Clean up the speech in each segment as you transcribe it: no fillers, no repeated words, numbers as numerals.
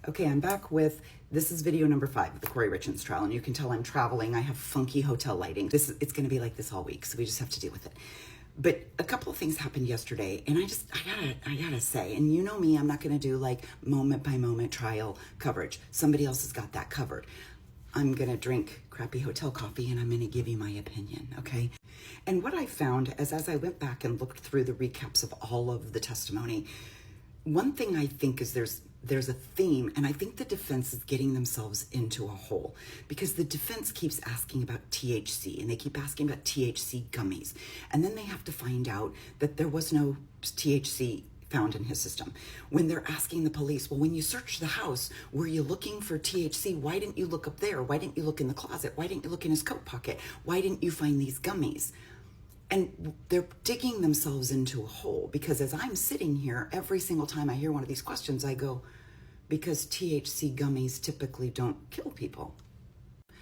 Okay, I'm back with, this is video number 5 of the Kouri Richins trial, and you can tell I'm traveling. I have funky hotel lighting. It's gonna be like this all week, so we just have to deal with it. But a couple of things happened yesterday, and I gotta say, and you know me, I'm not gonna do like moment by moment trial coverage. Somebody else has got that covered. I'm gonna drink crappy hotel coffee and I'm gonna give you my opinion, okay? And what I found as I went back and looked through the recaps of all of the testimony, one thing I think is there's a theme, and I think the defense is getting themselves into a hole because the defense keeps asking about THC, and they keep asking about THC gummies, and then they have to find out that there was no THC found in his system. When they're asking the police, well, when you searched the house, were you looking for THC? Why didn't you look up there? Why didn't you look in the closet? Why didn't you look in his coat pocket? Why didn't you find these gummies? And they're digging themselves into a hole because as I'm sitting here, every single time I hear one of these questions, I go, because THC gummies typically don't kill people.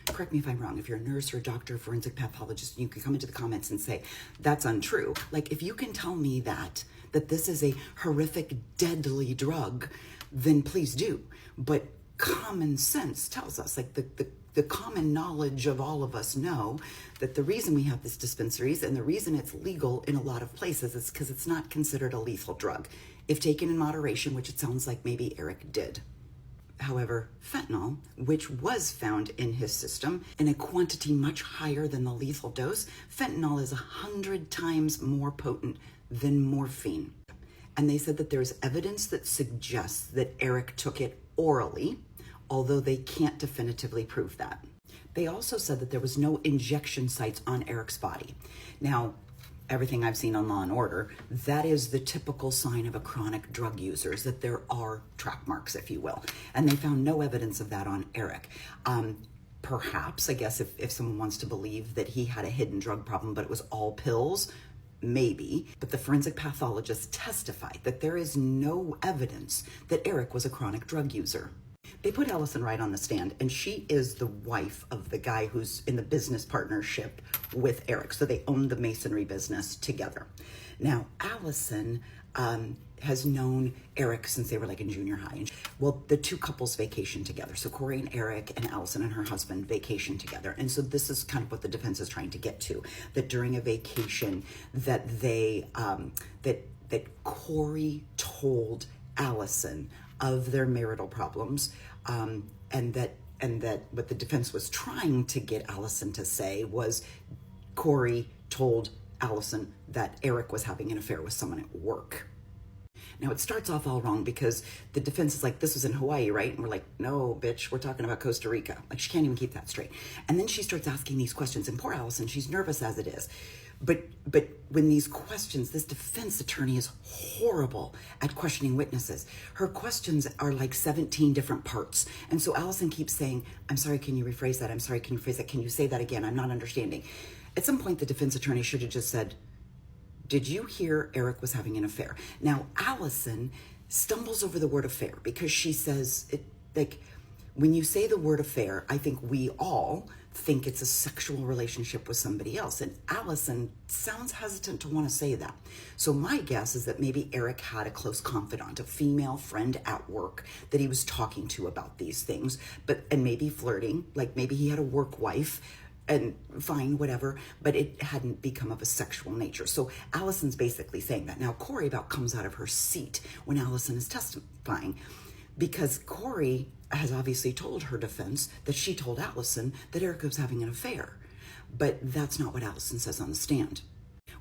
Correct me if I'm wrong. If you're a nurse or a doctor, or forensic pathologist, you can come into the comments and say, that's untrue. Like, if you can tell me that this is a horrific, deadly drug, then please do. But common sense tells us, like the common knowledge of all of us know that the reason we have these dispensaries and the reason it's legal in a lot of places is because it's not considered a lethal drug if taken in moderation, which it sounds like maybe Eric did. However, fentanyl, which was found in his system in a quantity much higher than the lethal dose, fentanyl is 100 times more potent than morphine. And they said that there's evidence that suggests that Eric took it orally, although they can't definitively prove that. They also said that there was no injection sites on Eric's body. Now, everything I've seen on Law and Order, that is the typical sign of a chronic drug user, is that there are track marks, if you will. And they found no evidence of that on Eric. Perhaps, I guess, if someone wants to believe that he had a hidden drug problem, but it was all pills, maybe. But the forensic pathologists testified that there is no evidence that Eric was a chronic drug user. They put Allison Wright on the stand, and she is the wife of the guy who's in the business partnership with Eric. So they own the masonry business together. Now, Allison has known Eric since they were like in junior high. Well, the two couples vacation together. So Kouri and Eric and Allison and her husband vacation together. And so this is kind of what the defense is trying to get to, that during a vacation that they, that Kouri told Allison of their marital problems, and that what the defense was trying to get Allison to say was Kouri told Allison that Eric was having an affair with someone at work. Now, it starts off all wrong because the defense is like, this was in Hawaii, right? And we're like, no, bitch, we're talking about Costa Rica. Like, she can't even keep that straight. And then she starts asking these questions, and poor Allison, she's nervous as it is. But when these questions, this defense attorney is horrible at questioning witnesses. Her questions are like 17 different parts. And so Allison keeps saying, I'm sorry, can you rephrase that? I'm sorry, can you rephrase that? Can you say that again? I'm not understanding. At some point, the defense attorney should have just said, did you hear Eric was having an affair? Now, Allison stumbles over the word affair because she says, when you say the word affair, I think we all think it's a sexual relationship with somebody else. And Allison sounds hesitant to want to say that. So my guess is that maybe Eric had a close confidant, a female friend at work that he was talking to about these things, and maybe flirting, like maybe he had a work wife, and fine, whatever, but it hadn't become of a sexual nature. So Allison's basically saying that. Now, Kouri about comes out of her seat when Allison is testifying because Kouri has obviously told her defense that she told Allison that Eric was having an affair. But that's not what Allison says on the stand.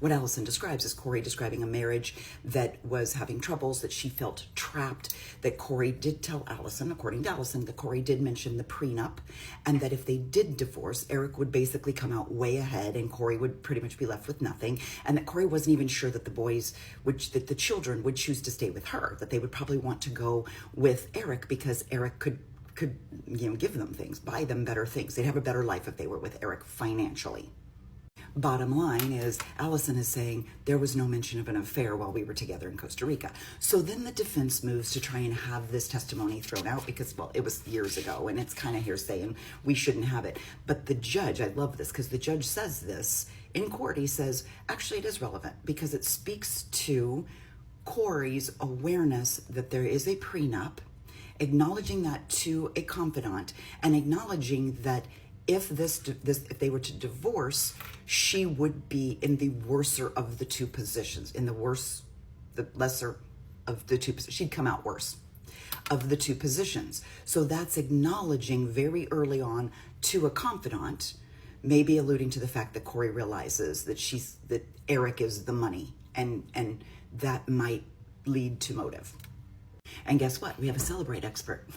What Allison describes is Kouri describing a marriage that was having troubles, that she felt trapped, that Kouri did tell Allison, according to Allison, that Kouri did mention the prenup, and that if they did divorce, Eric would basically come out way ahead and Kouri would pretty much be left with nothing, and that Kouri wasn't even sure that that the children would choose to stay with her, that they would probably want to go with Eric because Eric could give them things, buy them better things. They'd have a better life if they were with Eric financially. Bottom line is Allison is saying there was no mention of an affair while we were together in Costa Rica. So then the defense moves to try and have this testimony thrown out because, well, it was years ago and it's kind of hearsay and we shouldn't have it. But the judge, I love this because the judge says this in court. He says, actually it is relevant because it speaks to Kouri's awareness that there is a prenup acknowledging that to a confidant, and acknowledging that if if they were to divorce, she would be in the worser of the two positions, the lesser of the two positions. She'd come out worse of the two positions. So that's acknowledging very early on to a confidant, maybe alluding to the fact that Kouri realizes that Eric is the money, and that might lead to motive. And guess what? We have a Celebrate expert.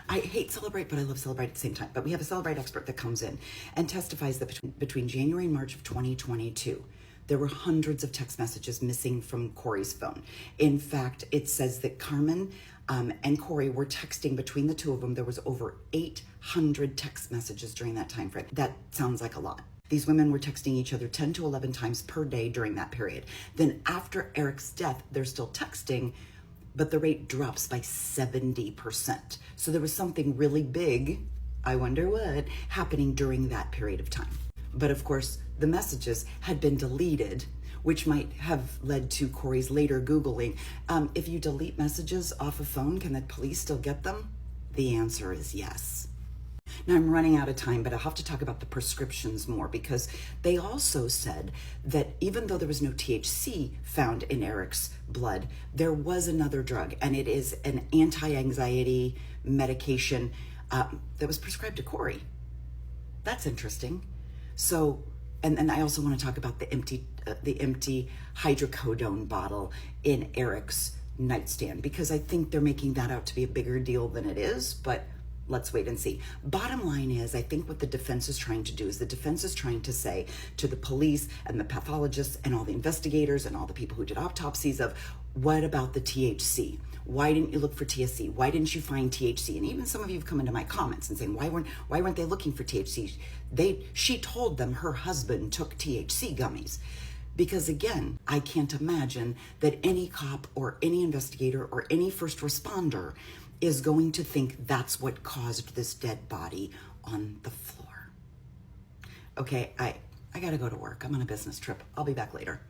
I hate Celebrate, but I love Celebrate at the same time. But we have a Celebrate expert that comes in and testifies that between January and March of 2022, there were hundreds of text messages missing from Kouri's phone. In fact, it says that Carmen and Kouri were texting between the two of them. There was over 800 text messages during that time frame. That sounds like a lot. These women were texting each other 10 to 11 times per day during that period. Then after Eric's death, they're still texting, but the rate drops by 70%. So there was something really big, I wonder what, happening during that period of time. But of course, the messages had been deleted, which might have led to Kouri's later Googling, if you delete messages off a phone, can the police still get them? The answer is yes. Now I'm running out of time, but I'll have to talk about the prescriptions more, because they also said that even though there was no THC found in Eric's blood, there was another drug, and it is an anti-anxiety medication that was prescribed to Kouri. That's interesting. So, and I also want to talk about the empty hydrocodone bottle in Eric's nightstand, because I think they're making that out to be a bigger deal than it is, but let's wait and see. Bottom line is, I think what the defense is trying to do is the defense is trying to say to the police and the pathologists and all the investigators and all the people who did autopsies of, what about the THC? Why didn't you look for THC? Why didn't you find THC? And even some of you have come into my comments and saying, why weren't they looking for THC? She told them her husband took THC gummies. Because again, I can't imagine that any cop or any investigator or any first responder is going to think that's what caused this dead body on the floor. Okay, I gotta go to work. I'm on a business trip. I'll be back later.